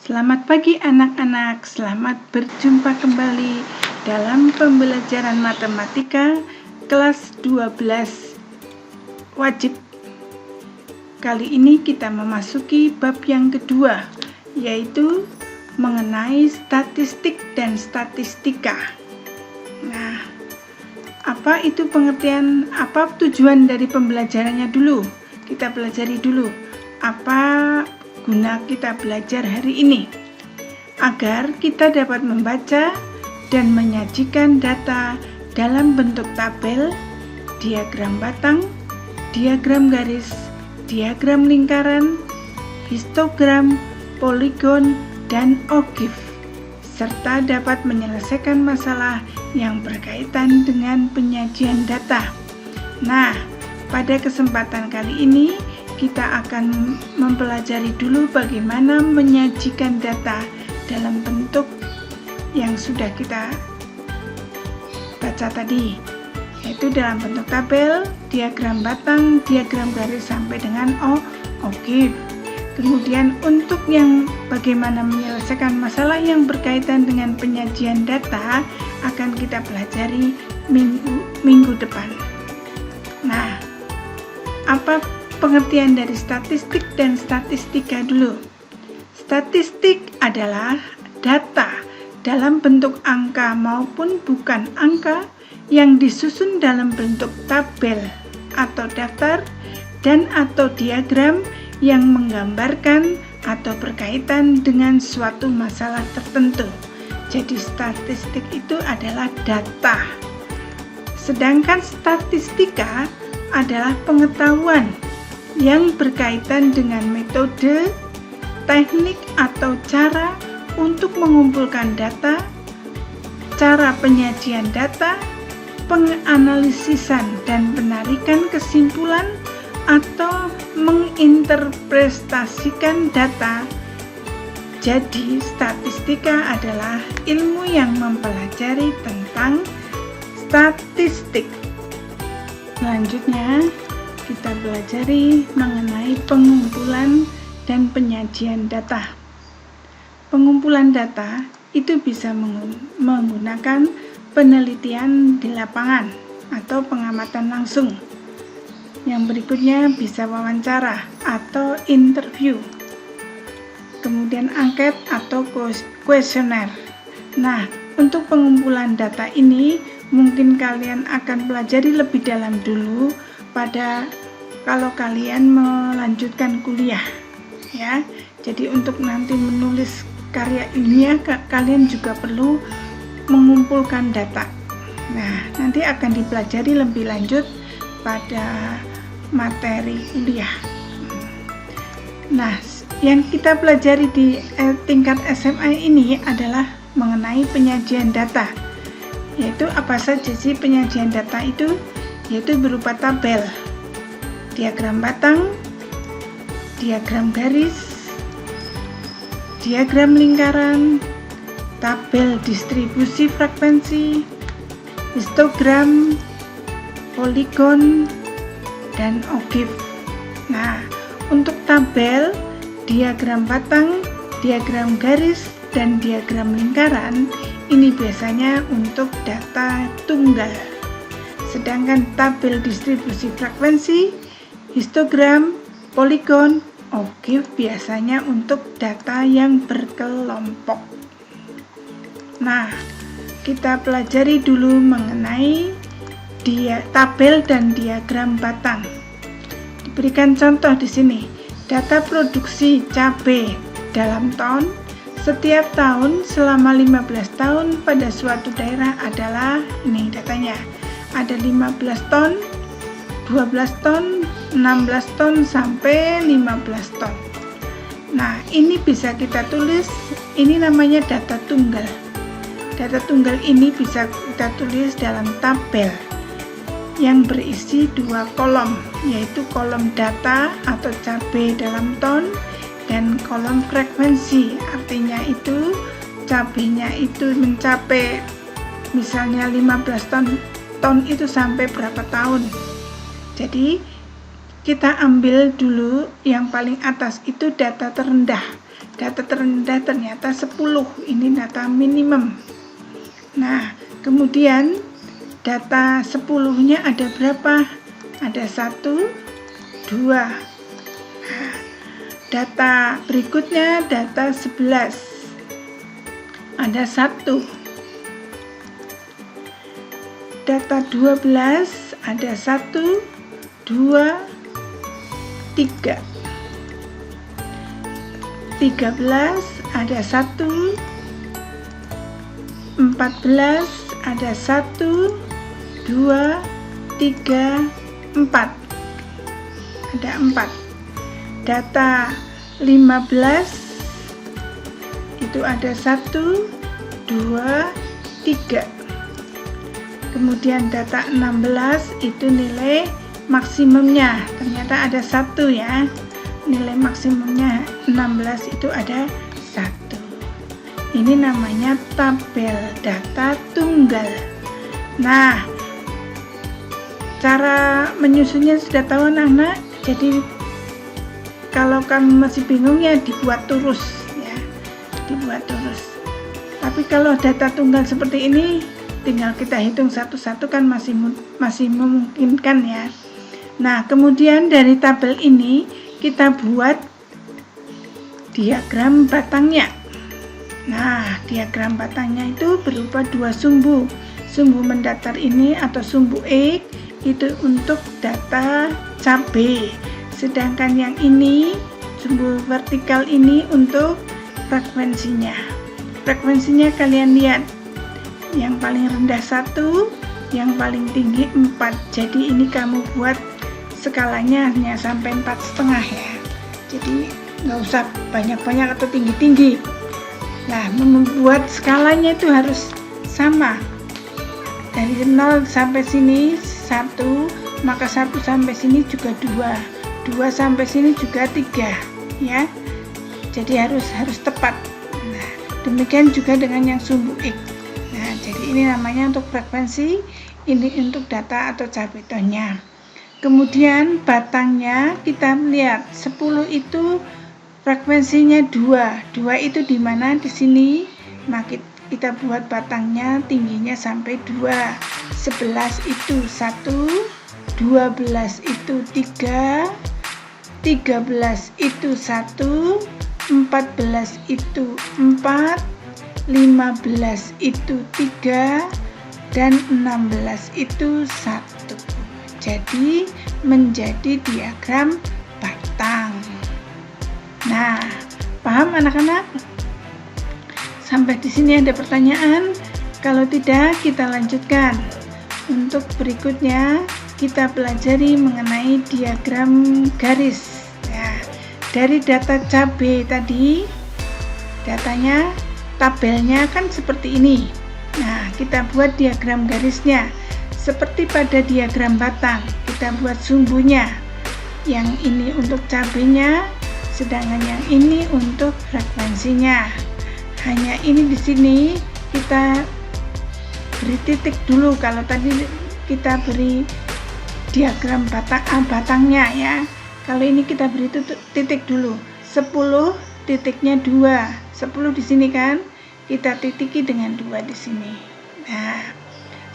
Selamat pagi anak-anak, selamat berjumpa kembali dalam pembelajaran matematika kelas 12 wajib. Kali ini kita memasuki bab yang kedua, yaitu mengenai statistik dan statistika. Nah, apa itu pengertian, apa tujuan dari pembelajarannya dulu? Kita pelajari dulu. Apa guna kita belajar hari ini? Agar kita dapat membaca dan menyajikan data dalam bentuk tabel, diagram batang, diagram garis, diagram lingkaran, histogram, poligon, dan ogif, serta dapat menyelesaikan masalah yang berkaitan dengan penyajian data. Nah, pada kesempatan kali ini kita akan mempelajari dulu bagaimana menyajikan data dalam bentuk yang sudah kita baca tadi, yaitu dalam bentuk tabel, diagram batang, diagram garis sampai dengan ogif. Kemudian untuk yang bagaimana menyelesaikan masalah yang berkaitan dengan penyajian data akan kita pelajari minggu depan. Nah, apa pengertian dari statistik dan statistika dulu? Statistik adalah data dalam bentuk angka maupun bukan angka yang disusun dalam bentuk tabel atau daftar dan atau diagram yang menggambarkan atau berkaitan dengan suatu masalah tertentu. Jadi statistik itu adalah data. Sedangkan statistika adalah pengetahuan yang berkaitan dengan metode, teknik atau cara untuk mengumpulkan data, cara penyajian data, penganalisisan dan penarikan kesimpulan atau menginterpretasikan data. Jadi, statistika adalah ilmu yang mempelajari tentang statistik. Selanjutnya, kita pelajari mengenai pengumpulan dan penyajian data. Pengumpulan data itu bisa menggunakan penelitian di lapangan atau pengamatan langsung. Yang berikutnya bisa wawancara atau interview. Kemudian angket atau kuesioner. Nah, untuk pengumpulan data ini mungkin kalian akan pelajari lebih dalam dulu pada kalau kalian melanjutkan kuliah, ya. Jadi untuk nanti menulis karya ilmiah kalian juga perlu mengumpulkan data. Nah, nanti akan dipelajari lebih lanjut pada materi kuliah. Nah, yang kita pelajari di tingkat SMA ini adalah mengenai penyajian data. Yaitu apa saja sih penyajian data itu? Yaitu berupa tabel, diagram batang, diagram garis, diagram lingkaran, tabel distribusi frekuensi, histogram, poligon, dan ogif. Nah, untuk tabel, diagram batang, diagram garis, dan diagram lingkaran ini biasanya untuk data tunggal. Sedangkan tabel distribusi frekuensi, histogram, poligon, ogif biasanya untuk data yang berkelompok. Nah, kita pelajari dulu mengenai tabel dan diagram batang. Diberikan contoh di sini, data produksi cabai dalam ton setiap tahun selama 15 tahun pada suatu daerah adalah, ini datanya, ada 15 ton, 12 ton, 16 ton, sampai 15 ton. Nah, ini bisa kita tulis, ini namanya data tunggal. Data tunggal ini bisa kita tulis dalam tabel yang berisi dua kolom, yaitu kolom data atau cabai dalam ton dan kolom frekuensi. Artinya itu cabainya itu mencapai misalnya 15 ton itu sampai berapa tahun. Jadi kita ambil dulu yang paling atas itu data terendah. data terendah ternyata 10, ini data minimum. Nah, kemudian data 10-nya ada berapa? Ada 1, 2. Nah, data berikutnya data 11. Ada 1. Data 12 ada 1, 2, 3. 13 ada 1, 14 ada 1, 2, 3, 4. Ada 4. Data 15 itu ada 1, 2, 3. Kemudian data 16 itu nilai maksimumnya, ternyata ada 1 ya. Nilai maksimumnya 16 itu ada 1. Ini namanya tabel data tunggal. Nah, cara menyusunnya sudah tahu anak-anak. Jadi kalau kamu masih bingung ya dibuat terus ya, dibuat terus. Tapi kalau data tunggal seperti ini tinggal kita hitung satu-satu kan masih memungkinkan ya. Nah, kemudian dari tabel ini kita buat diagram batangnya. Nah, diagram batangnya itu berupa 2 sumbu. Sumbu mendatar ini atau sumbu X itu untuk data cabai. Sedangkan yang ini, sumbu vertikal ini untuk frekuensinya. Frekuensinya kalian lihat. Yang paling rendah 1, yang paling tinggi 4. Jadi ini kamu buat skalanya hanya sampai 4,5 ya. Jadi nggak usah banyak-banyak atau tinggi-tinggi. Nah, membuat skalanya itu harus sama. Dari 0 sampai sini 1, maka 1 sampai sini juga 2. 2 sampai sini juga 3 ya. Jadi harus tepat. Nah, demikian juga dengan yang sumbu X. Nah, jadi ini namanya untuk frekuensi, ini untuk data atau cabetonnya. Kemudian batangnya kita lihat 10 itu frekuensinya 2. 2 itu di mana? Di sini. Maka kita buat batangnya tingginya sampai 2. 11 itu 1, 12 itu 3, 13 itu 1, 14 itu 4, 15 itu 3, dan 16 itu 1. Jadi menjadi diagram batang. Nah, paham anak-anak? Sampai di sini ada pertanyaan? Kalau tidak, kita lanjutkan. Untuk berikutnya kita pelajari mengenai diagram garis. Nah, dari data cabai tadi, datanya tabelnya kan seperti ini. Nah, kita buat diagram garisnya seperti pada diagram batang. Kita buat sumbunya. Yang ini untuk cabainya, sedangkan yang ini untuk frekuensinya. Hanya ini di sini kita beri titik dulu. Kalau tadi kita beri diagram batangnya ya. Kalau ini kita beri titik dulu. 10 titiknya 2. 10 di sini kan? Kita titiki dengan 2 di sini. Nah,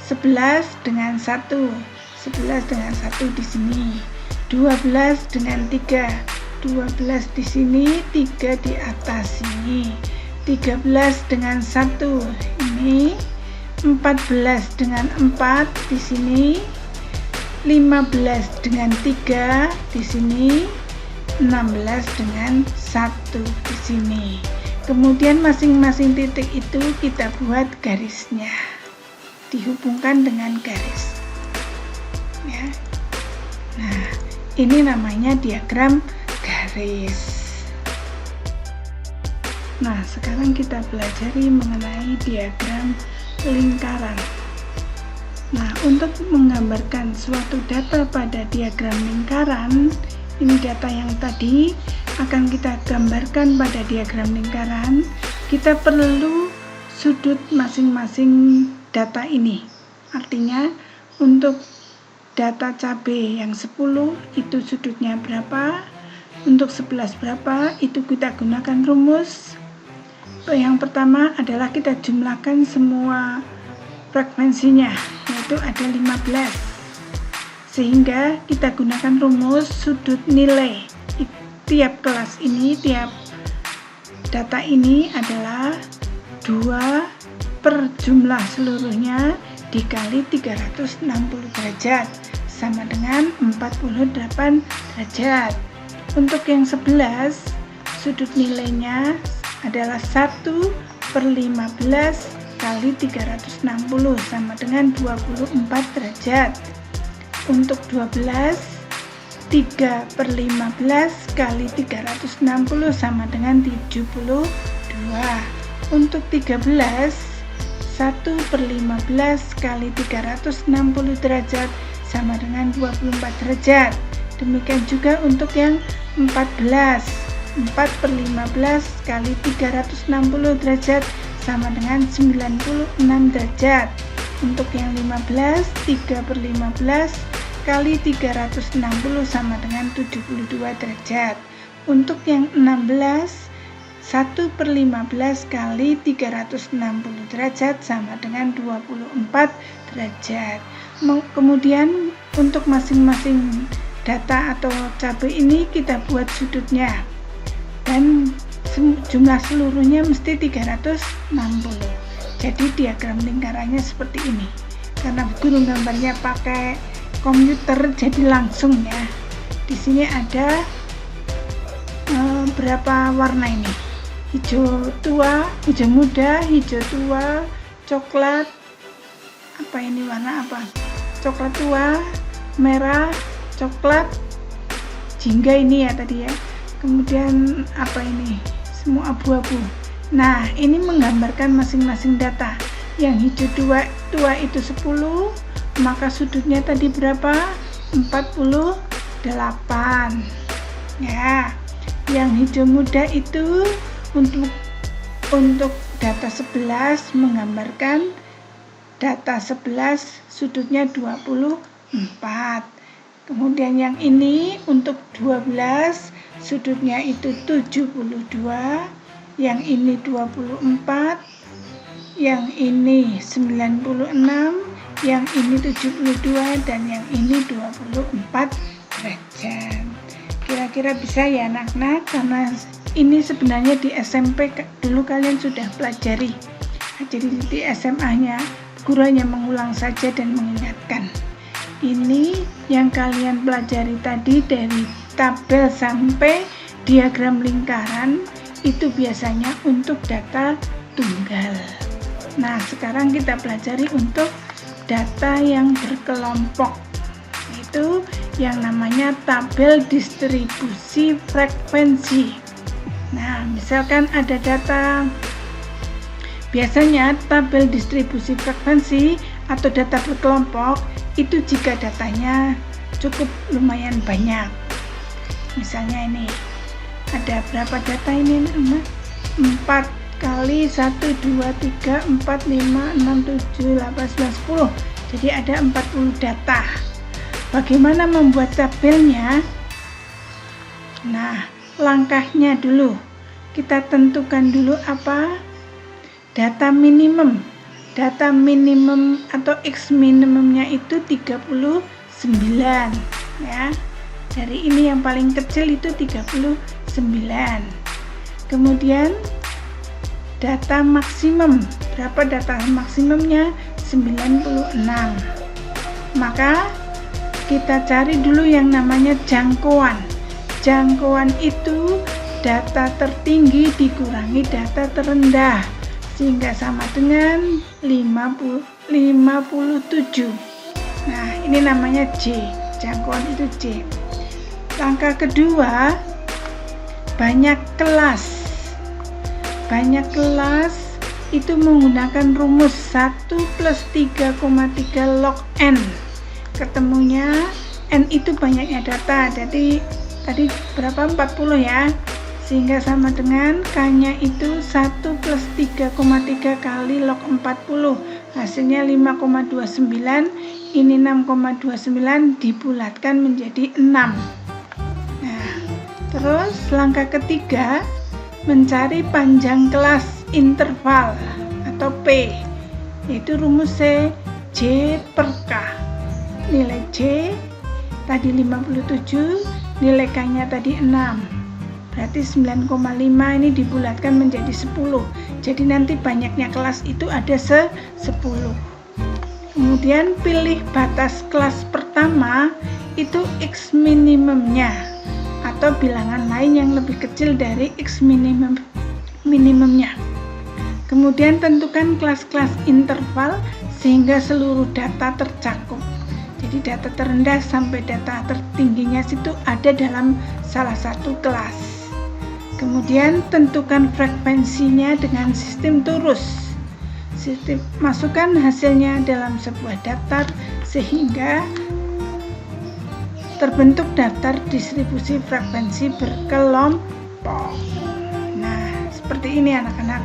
11 dengan 1. 11 dengan 1 di sini. 12 dengan 3. 12 di sini, 3 di atas sini. 13 dengan 1 ini. 14 dengan 4 di sini. 15 dengan 3 di sini. 16 dengan 1 di sini. Kemudian masing-masing titik itu kita buat garisnya, dihubungkan dengan garis ya. Nah, ini namanya diagram garis. Nah, sekarang kita pelajari mengenai diagram lingkaran. Nah, untuk menggambarkan suatu data pada diagram lingkaran, ini data yang tadi akan kita gambarkan pada diagram lingkaran. Kita perlu sudut masing-masing data ini. Artinya untuk data cabai yang 10 itu sudutnya berapa, Untuk 11 berapa? Itu kita gunakan rumus. Yang pertama adalah kita jumlahkan semua frekuensinya, yaitu ada 15. Sehingga kita gunakan rumus sudut nilai. Tiap kelas ini, tiap data ini adalah 2 per jumlah seluruhnya dikali 360 derajat sama dengan 48 derajat. Untuk yang 11 sudut nilainya adalah 1 per 15 kali 360 sama dengan 24 derajat. Untuk 12 3 per 15 kali 360 sama dengan 72. Untuk 13 1 per 15 kali 360 derajat sama dengan 24 derajat. Demikian juga untuk yang 14 4 per 15 kali 360 derajat sama dengan 96 derajat. Untuk yang 15 3 per 15 kali 360 sama dengan 72 derajat. Untuk yang 16 1 per 15 kali 360 derajat sama dengan 24 derajat. Kemudian untuk masing-masing data atau cabai ini kita buat sudutnya, dan jumlah seluruhnya mesti 360. Jadi diagram lingkarannya seperti ini. Karena guru gambarnya pakai komputer jadi langsung ya. Di sini ada berapa warna ini? Hijau tua, hijau muda, hijau tua, coklat. Apa ini warna apa? Coklat tua, merah, coklat, jingga ini ya tadi ya. Kemudian apa ini? Semua abu-abu. Nah, ini menggambarkan masing-masing data. Yang hijau tua itu 10, maka sudutnya tadi berapa? 48. Ya. Yang hijau muda itu untuk data 11 menggambarkan data 11 sudutnya 24. Kemudian yang ini untuk 12 sudutnya itu 72, yang ini 24, yang ini 96, yang ini 72, dan yang ini 24 derajat. Kira-kira bisa ya anak-anak, karena ini sebenarnya di SMP dulu kalian sudah pelajari. Jadi di SMA-nya guru hanya mengulang saja dan mengingatkan. Ini yang kalian pelajari tadi dari tabel sampai diagram lingkaran itu biasanya untuk data tunggal. Nah, sekarang kita pelajari untuk data yang berkelompok. Itu yang namanya tabel distribusi frekuensi. Nah, misalkan ada data, biasanya tabel distribusi frekuensi atau data berkelompok itu jika datanya cukup lumayan banyak. Misalnya ini ada berapa data ini? 4 kali 1, 2, 3, 4, 5, 6, 7, 8, 9, 10. Jadi ada 40 data. Bagaimana membuat tabelnya? Nah, langkahnya dulu kita tentukan dulu apa? Data minimum. Data minimum atau X minimumnya itu 39 ya. Dari ini yang paling kecil itu 39. Kemudian data maksimum. Berapa data maksimumnya? 96. Maka kita cari dulu yang namanya jangkauan. Jangkauan itu data tertinggi dikurangi data terendah, sehingga sama dengan 57. Nah, ini namanya J. Jangkauan itu J. Langkah kedua, banyak kelas. Banyak kelas itu menggunakan rumus 1 plus 3,3 log N. Ketemunya N itu banyaknya data. Jadi tadi berapa? 40 ya. Sehingga sama dengan K-nya itu 1 plus 3,3 kali log 40. Hasilnya 5,29. Ini 6,29 dibulatkan menjadi 6. Nah, Terus langkah ketiga, mencari panjang kelas interval atau P, yaitu rumus C, J per K. Nilai J tadi 57, nilai K-nya tadi 6. Berarti 9,5 ini dibulatkan menjadi 10. Jadi nanti banyaknya kelas itu ada 10. Kemudian pilih batas kelas pertama itu X minimumnya atau bilangan lain yang lebih kecil dari X minimumnya. Kemudian tentukan kelas-kelas interval sehingga seluruh data tercakup. Jadi data terendah sampai data tertingginya situ ada dalam salah satu kelas. Kemudian tentukan frekuensinya dengan sistem torus. Masukkan hasilnya dalam sebuah daftar sehingga terbentuk daftar distribusi frekuensi berkelompok. Nah, seperti ini anak-anak.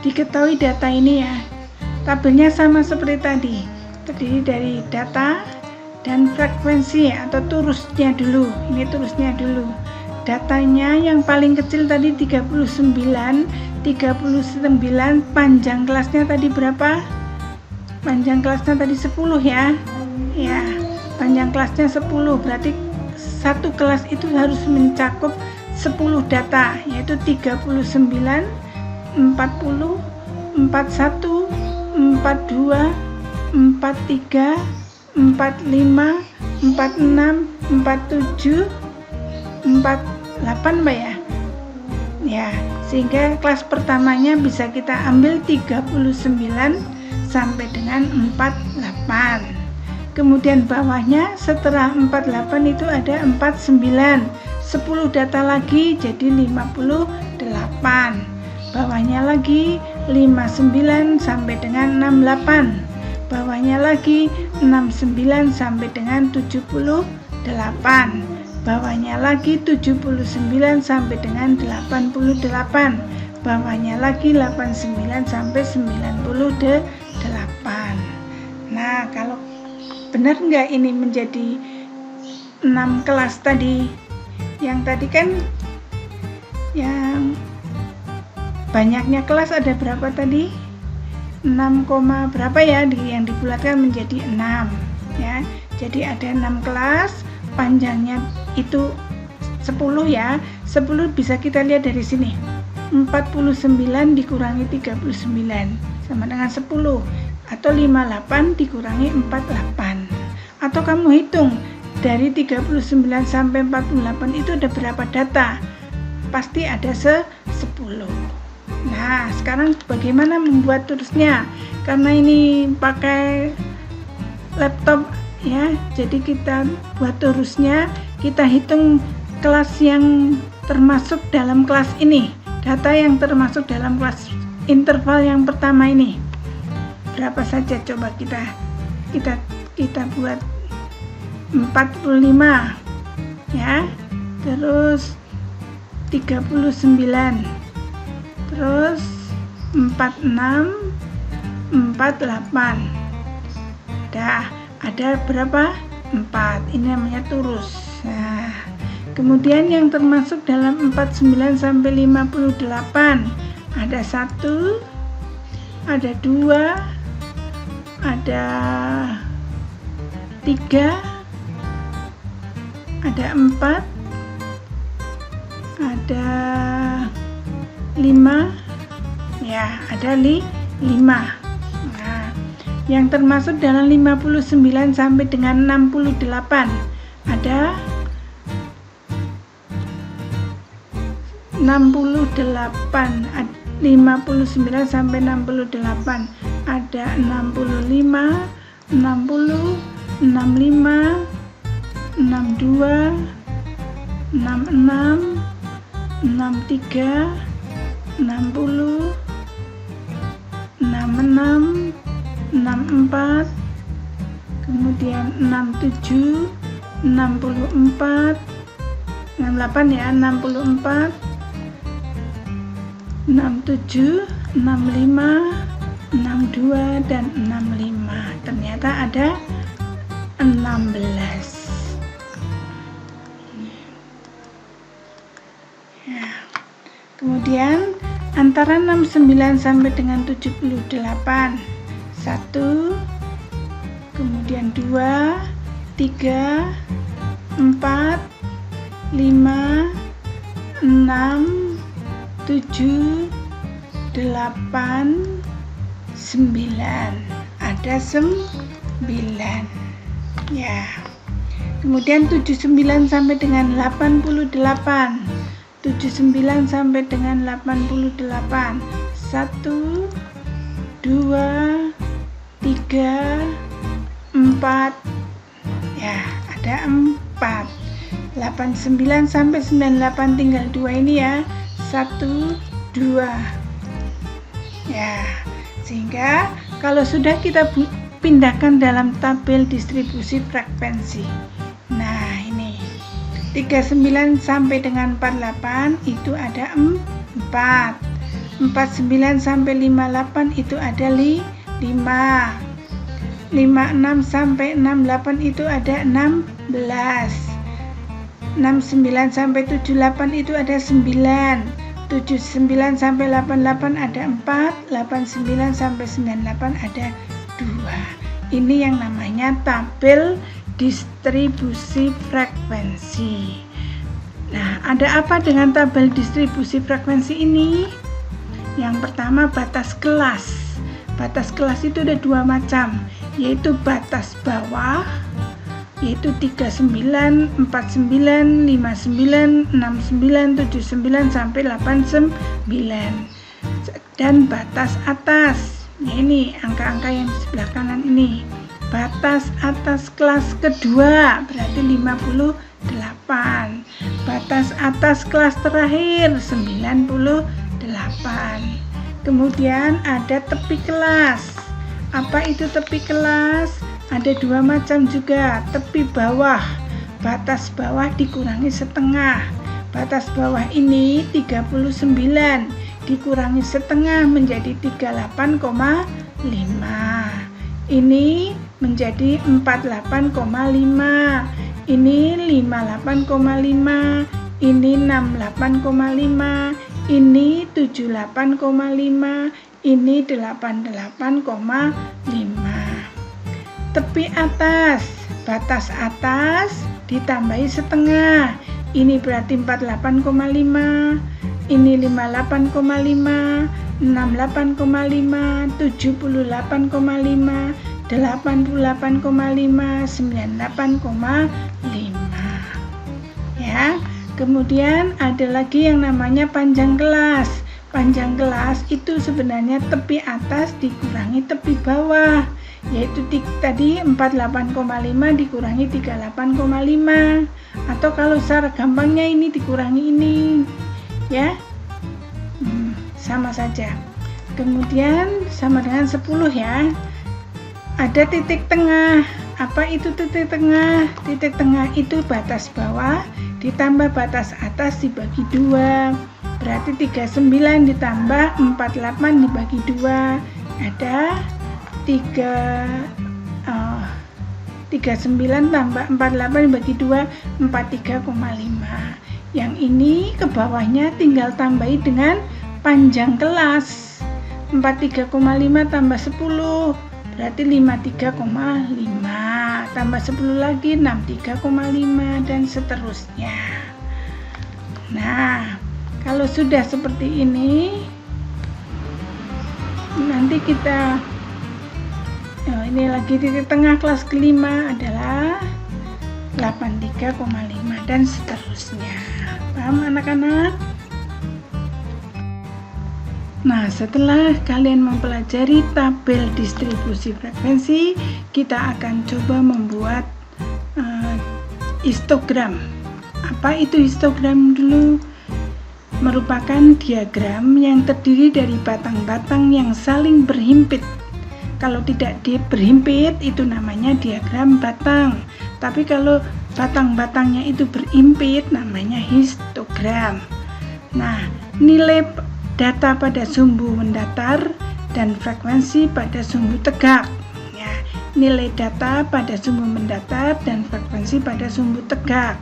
Diketahui data ini ya, tabelnya sama seperti tadi, terdiri dari data dan frekuensi atau torusnya dulu. Ini torusnya dulu. Datanya yang paling kecil tadi 39, panjang kelasnya tadi berapa? Panjang kelasnya tadi 10 ya. Ya, panjang kelasnya 10, berarti satu kelas itu harus mencakup 10 data, yaitu 39, 40, 41, 42, 43, 45, 46, 47, 48 Mbak ya. Ya, sehingga kelas pertamanya bisa kita ambil 39 sampai dengan 48. Kemudian bawahnya setelah 48 itu ada 49. 10 data lagi jadi 58. Bawahnya lagi 59 sampai dengan 68. Bawahnya lagi 69 sampai dengan 78. Bawahnya lagi 79 sampai dengan 88. Bawahnya lagi 89 sampai 98. Nah, kalau benar nggak ini menjadi 6 kelas tadi? Yang tadi kan yang banyaknya kelas ada berapa tadi? 6, berapa ya yang dibulatkan menjadi 6 ya. Jadi ada 6 kelas, panjangnya itu 10 ya. 10 bisa kita lihat dari sini. 49 dikurangi 39 sama dengan 10, atau 58 dikurangi 48. Atau kamu hitung dari 39 sampai 48 itu ada berapa data? Pasti ada 10. Nah, sekarang bagaimana membuat torusnya? Karena ini pakai laptop ya, jadi kita buat torusnya, kita hitung kelas yang termasuk dalam kelas ini, data yang termasuk dalam kelas interval yang pertama ini. Berapa saja coba kita buat 45 ya, terus 39, terus 46, 48. Dah ada berapa? 4. Ini namanya torus. Nah, kemudian yang termasuk dalam 49 sampai 58 ada 1, ada 2, ada 3, ada 4, ada 5 ya, ada 5. Nah, yang termasuk dalam 59 sampai dengan 68 ada 68, 59 sampai 68 ada 65, 60, 65, 62, 66, 63, 60, 66, 64, kemudian 67, 64, 68 ya, 64, 67, 65, 62 dan 65. Ternyata ada 16. Ya. Kemudian antara 69 sampai dengan 78, 1, kemudian 2, 3, 4, 5, 6, 7, 8, 9. Ada 9. Ya. Kemudian 79 sampai dengan 88. 79 sampai dengan 88. 1, 2, 3, 4. Ya, ada 4. 89 sampai 98 tinggal 2 ini ya. 1, 2. Ya, sehingga kalau sudah kita pindahkan dalam tabel distribusi frekuensi. Nah, ini 39 sampai dengan 48 itu ada 4. 49 sampai 58 itu ada 5. 56 sampai 68 itu ada 16. 69 sampai 78 itu ada 9. 79 sampai 88 ada 4, 89 sampai 98 ada 2. Ini yang namanya tabel distribusi frekuensi. Nah, ada apa dengan tabel distribusi frekuensi ini? Yang pertama, batas kelas. Batas kelas itu ada 2 macam, yaitu batas bawah, yaitu 39, 49, 59, 69, 79 sampai 89, dan batas atas. Nah, ini angka-angka yang di sebelah kanan ini. Batas atas kelas kedua berarti 58. Batas atas kelas terakhir 98. Kemudian ada tepi kelas. Apa itu tepi kelas? Ada 2 macam juga. Tepi bawah, batas bawah dikurangi setengah. Batas bawah ini 39 dikurangi setengah menjadi 38,5. Ini menjadi 48,5. Ini 58,5. Ini 68,5. Ini 78,5. Ini 88,5. Tepi atas, batas atas ditambahi setengah. Ini berarti 48,5. Ini 58,5, 68,5, 78,5, 88,5, 98,5. Ya. Kemudian ada lagi yang namanya panjang kelas. Panjang kelas itu sebenarnya tepi atas dikurangi tepi bawah, yaitu tadi 48,5 dikurangi 38,5, atau kalau secara gampangnya ini dikurangi ini ya, sama saja. Kemudian sama dengan 10 ya. Ada titik tengah. Apa itu titik tengah? Titik tengah itu batas bawah ditambah batas atas dibagi 2. Berarti 39 ditambah 48 dibagi 2. Ada 39 tambah 48 dibagi 2, 43,5. Yang ini ke bawahnya tinggal tambahi dengan panjang kelas. 43,5 tambah 10 berarti 53,5. Tambah 10 lagi 63,5 dan seterusnya. Nah, kalau sudah seperti ini, nanti kita ini lagi titik tengah kelas kelima adalah 83,5 dan seterusnya. Paham anak-anak? Nah, setelah kalian mempelajari tabel distribusi frekuensi, kita akan coba membuat histogram. Apa itu histogram dulu? Merupakan diagram yang terdiri dari batang-batang yang saling berhimpit. Kalau tidak berhimpit itu namanya diagram batang. Tapi kalau batang-batangnya itu berimpit namanya histogram. Nah, nilai data pada sumbu mendatar dan frekuensi pada sumbu tegak. Ya, nilai data pada sumbu mendatar dan frekuensi pada sumbu tegak.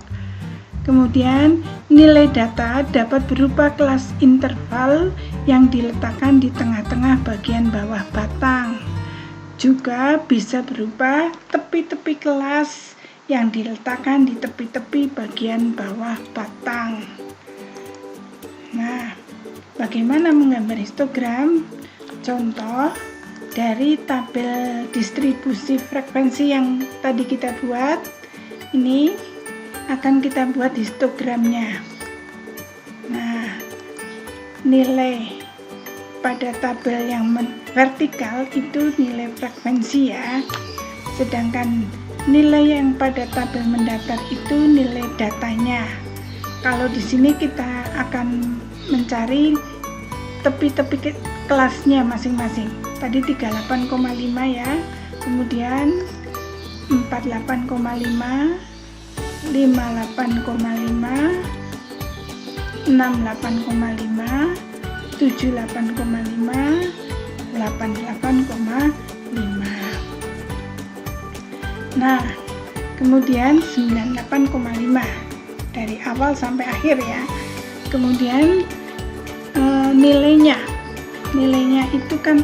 Kemudian, nilai data dapat berupa kelas interval yang diletakkan di tengah-tengah bagian bawah batang. Juga bisa berupa tepi-tepi kelas yang diletakkan di tepi-tepi bagian bawah batang. Nah, bagaimana menggambar histogram? Contoh dari tabel distribusi frekuensi yang tadi kita buat, ini akan kita buat histogramnya. Nah, nilai pada tabel yang vertikal itu nilai frekuensi ya, sedangkan nilai yang pada tabel mendatar itu nilai datanya. Kalau di sini kita akan mencari tepi-tepi kelasnya masing-masing. Tadi 38,5 ya, kemudian 48,5, 58,5, 68,5, 78,5, 88,5. Nah, kemudian 98,5 dari awal sampai akhir ya. Kemudian nilainya itu kan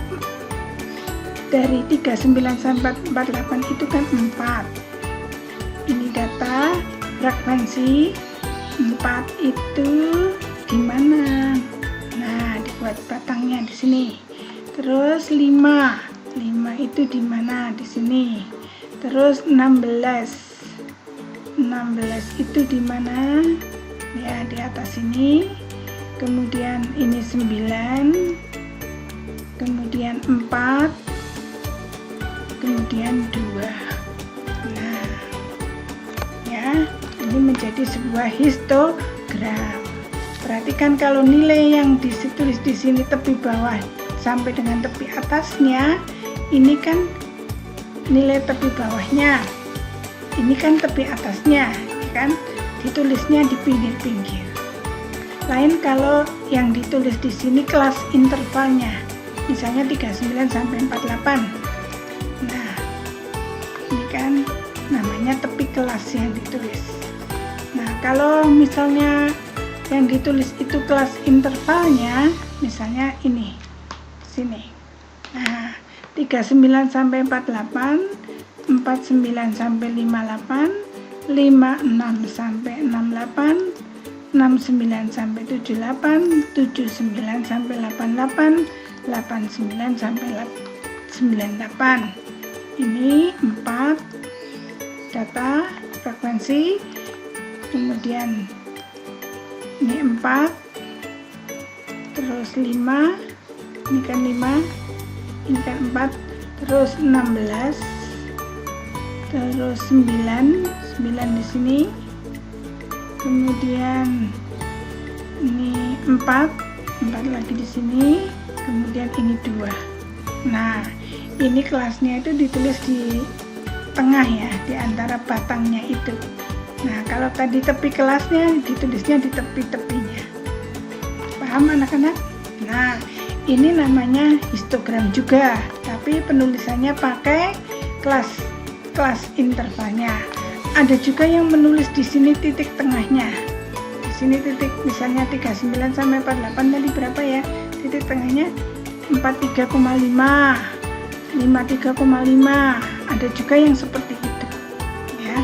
dari 39 sampai 48 itu kan 4. Ini data frekuensi 4 itu di mana? Nah, dibuat batangnya di sini. Terus 5 itu di mana? Di sini. Terus 16 itu di mana? Ya, di atas ini. Kemudian ini 9, kemudian 4, kemudian 2. Nah, ya, ini menjadi sebuah histogram. Perhatikan kalau nilai yang ditulis di sini tepi bawah sampai dengan tepi atasnya, ini kan nilai tepi bawahnya, ini kan tepi atasnya, kan ditulisnya di pinggir-pinggir. Lain kalau yang ditulis di sini kelas intervalnya, misalnya 39 sampai 48. Nah, ini kan namanya tepi kelas yang ditulis. Nah, kalau misalnya yang ditulis itu kelas intervalnya, misalnya ini, sini. Nah, 39 sampai 48, 49 sampai 58, 56 sampai 68, 69 sampai 78, 79 sampai 88, 89 sampai 98. Ini 4 data frekuensi, kemudian ini 4, terus 5, ini kan 5, ini kan 4, terus 16, terus 9 di sini, kemudian ini 4 lagi di sini, kemudian ini 2. Nah, ini kelasnya itu ditulis di tengah ya, di antara batangnya itu. Nah, kalau tadi tepi kelasnya ditulisnya di tepi-tepinya. Paham anak-anak? Nah, ini namanya histogram juga, tapi penulisannya pakai kelas intervalnya. Ada juga yang menulis di sini titik tengahnya. Di sini titik, misalnya 39 sampai 48 tadi berapa ya? Titik tengahnya 43,5, 53,5. Ada juga yang seperti itu. Ya.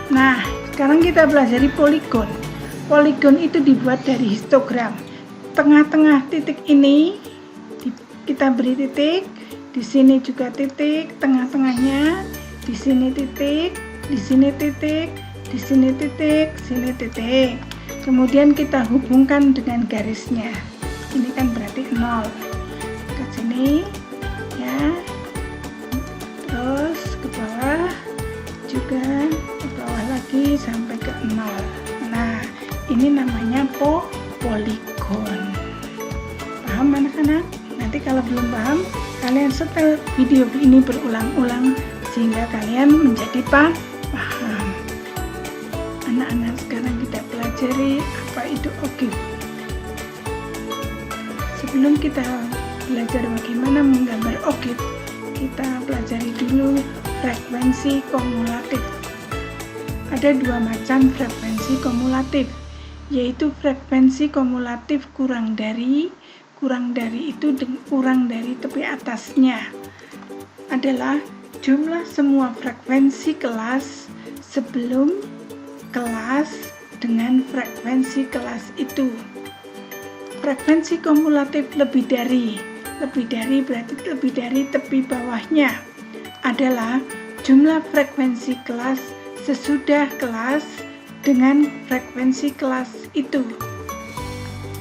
Nah, sekarang kita pelajari poligon. Poligon itu dibuat dari histogram. Tengah-tengah titik ini kita beri titik, di sini juga titik, tengah-tengahnya, di sini titik, di sini titik, di sini titik, sini titik. Kemudian kita hubungkan dengan garisnya. Ini kan berarti 0. Ke sini ya. Terus ke bawah juga, ke bawah lagi sampai ke 0. Nah, ini namanya poligon. Paham anak-anak? Nanti kalau belum paham, kalian setel video ini berulang-ulang sehingga kalian menjadi paham. Anak-anak, sekarang kita pelajari apa itu objek. Sebelum kita belajar bagaimana menggambar objek, kita pelajari dulu frekuensi kumulatif. Ada dua macam frekuensi kumulatif, yaitu frekuensi kumulatif kurang dari itu kurang dari tepi atasnya adalah jumlah semua frekuensi kelas sebelum kelas dengan frekuensi kelas itu. Frekuensi kumulatif lebih dari berarti lebih dari tepi bawahnya adalah jumlah frekuensi kelas sesudah kelas dengan frekuensi kelas itu.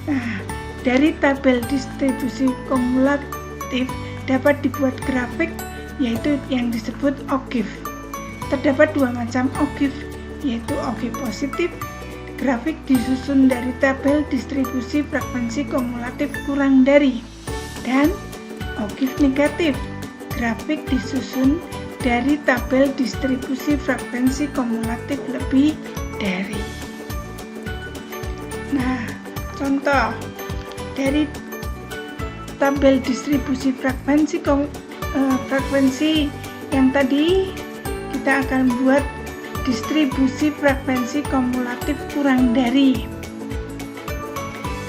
Nah, dari tabel distribusi kumulatif dapat dibuat grafik, yaitu yang disebut OGIF. Terdapat dua macam OGIF, yaitu OGIF positif, grafik disusun dari tabel distribusi frekuensi kumulatif kurang dari, dan OGIF negatif, grafik disusun dari tabel distribusi frekuensi kumulatif lebih dari. Nah, contoh dari tabel distribusi frekuensi yang tadi, kita akan buat distribusi frekuensi kumulatif kurang dari.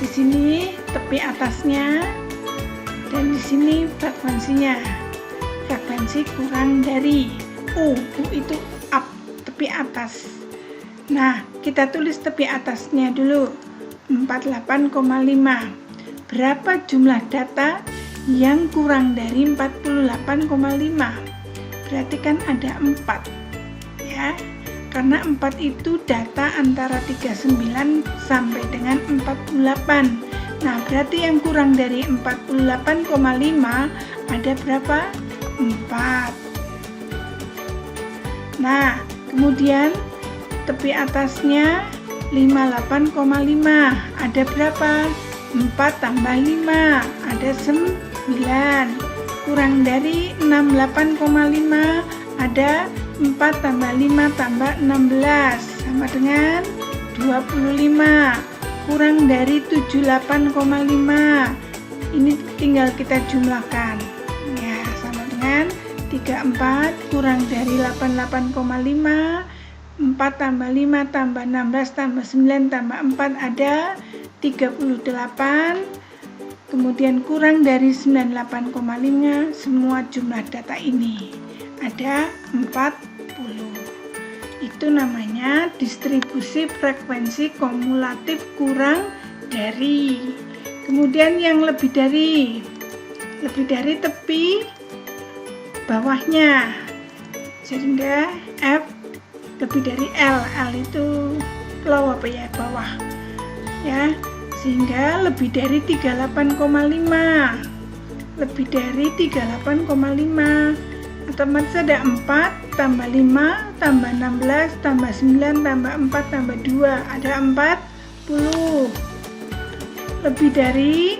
Di sini tepi atasnya dan di sini frekuensinya. Frekuensi kurang dari. U itu up, tepi atas. Nah, kita tulis tepi atasnya dulu. 48,5. Berapa jumlah data yang kurang dari 48,5? Berarti kan ada 4 ya, karena 4 itu data antara 39 sampai dengan 48. Nah, berarti yang kurang dari 48,5 ada berapa? 4. Nah, kemudian tepi atasnya 58,5 ada berapa? 4 tambah 5 ada 9. Kurang dari 68,5 ada 4 tambah 5 tambah 16 sama dengan 25. Kurang dari 78,5 ini tinggal kita jumlahkan ya, sama dengan 34. Kurang dari 88,5, 4 tambah 5 tambah 16 tambah 9 tambah 4 ada 38. Kemudian kurang dari 98,5, semua jumlah data ini ada 40. Itu namanya distribusi frekuensi kumulatif kurang dari. Kemudian yang lebih dari tepi bawahnya, sehingga F lebih dari L itu low bawah ya, sehingga lebih dari 38,5. Lebih dari 38,5 otomatis ada 4 tambah 5 tambah 16 tambah 9 tambah 4 tambah 2 ada 40. Lebih dari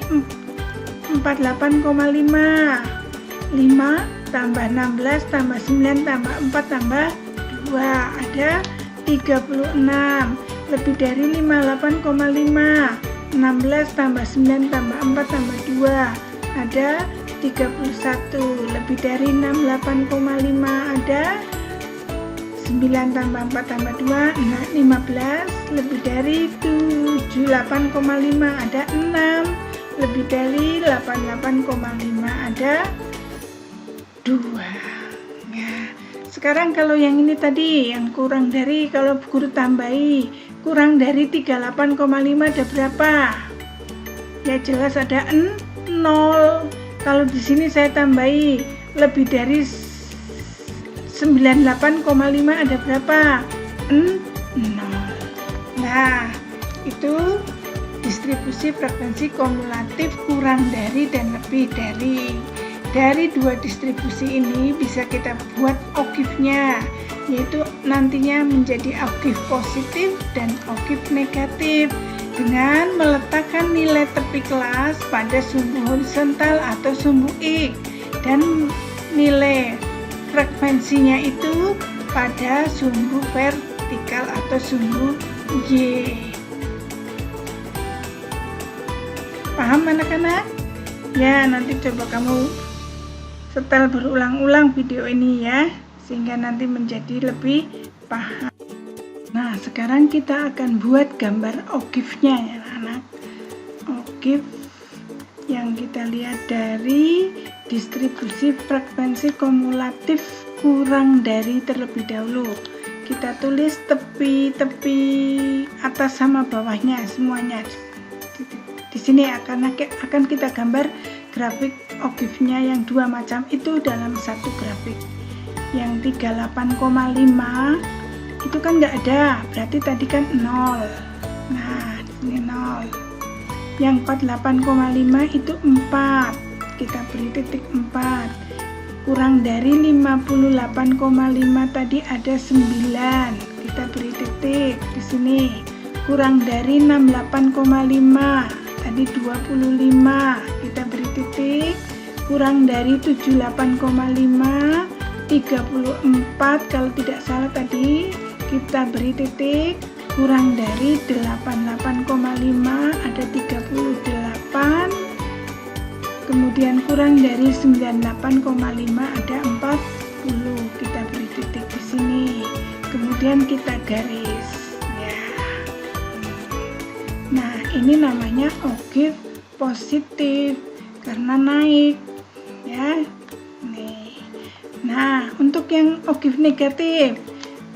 48,5, 5 tambah 16 tambah 9 tambah 4 tambah 2 ada 36. Lebih dari 58,5, 16 tambah 9 tambah 4 tambah 2 ada 31. Lebih dari 68,5 ada 9 tambah 4 tambah 2 15. Lebih dari 78,5 ada 6. Lebih dari 88,5 ada 2 ya. Sekarang kalau yang ini tadi yang kurang dari, kalau guru tambahi kurang dari 38,5 ada berapa? Ya jelas ada 0. Kalau di sini saya tambahi lebih dari 98,5 ada berapa? 0. Nah, itu distribusi frekuensi kumulatif kurang dari dan lebih dari. Dari dua distribusi ini bisa kita buat OGIF-nya, yaitu nantinya menjadi OGIF positif dan OGIF negatif dengan meletakkan nilai tepi kelas pada sumbu horizontal atau sumbu X dan nilai frekuensinya itu pada sumbu vertikal atau sumbu Y. Paham anak-anak? Ya, nanti coba kamu setel berulang-ulang video ini ya, sehingga nanti menjadi lebih paham. Nah, sekarang kita akan buat gambar ogifnya ya anak. Ogif yang kita lihat dari distribusi frekuensi kumulatif kurang dari terlebih dahulu. Kita tulis tepi-tepi atas sama bawahnya semuanya. Di sini akan kita gambar grafik ogifnya yang dua macam itu dalam satu grafik. Yang 38,5 itu kan nggak ada, berarti tadi kan 0. Nah, ini 0. Yang 48,5 itu 4. Kita beri titik 4. Kurang dari 58,5 tadi ada 9. Kita beri titik di sini. Kurang dari 68,5 tadi 25. Kita beri titik. Kurang dari 78,5 34 kalau tidak salah tadi kita beri titik. Kurang dari 88,5 ada 38. Kemudian kurang dari 98,5 ada 40. Kita beri titik di sini. Kemudian kita garis ya. Nah, ini namanya ogif positif karena naik ya. Nih. Nah, untuk yang ogif negatif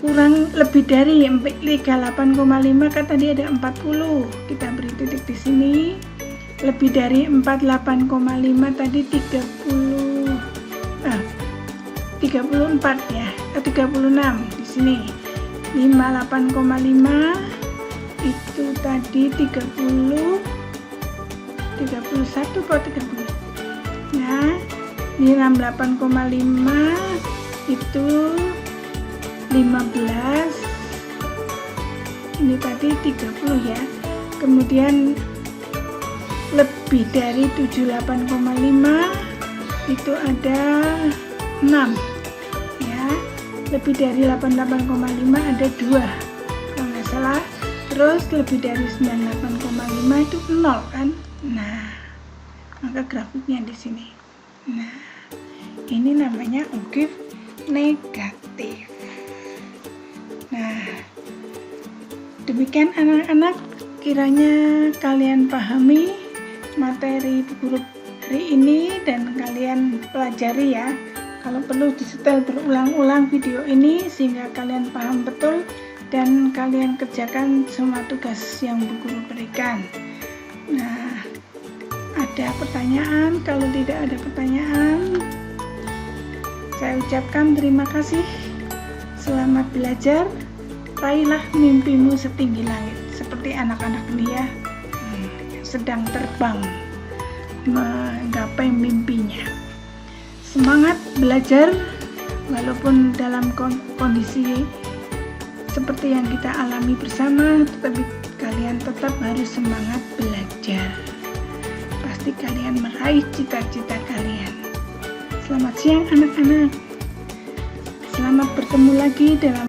kurang lebih dari 38,5 kan tadi ada 40. Kita beri titik di sini. Lebih dari 48,5 tadi 34 ya, 36 di sini. 58,5 itu tadi 31 atau 30. Nah, ini 68,5 itu 15. Ini tadi 30 ya. Kemudian lebih dari 78,5 itu ada 6 ya. Lebih dari 88,5 ada 2 kalau nggak salah. Terus lebih dari 98,5 itu 0 kan. Nah, maka grafiknya di sini. Nah, ini namanya ogif negatif. Nah, demikian anak-anak, kiranya kalian pahami materi guru hari ini dan kalian pelajari ya. Kalau perlu disetel berulang-ulang video ini sehingga kalian paham betul dan kalian kerjakan semua tugas yang bu guru berikan. Nah, ada pertanyaan? Kalau tidak ada pertanyaan, saya ucapkan terima kasih. Selamat belajar. Raihlah mimpimu setinggi langit seperti anak-anak ini ya. Sedang terbang menggapai mimpinya. Semangat belajar walaupun dalam kondisi seperti yang kita alami bersama, tetapi kalian tetap harus semangat belajar. Pasti kalian meraih cita-cita kalian. Selamat siang anak-anak. Selamat bertemu lagi dalam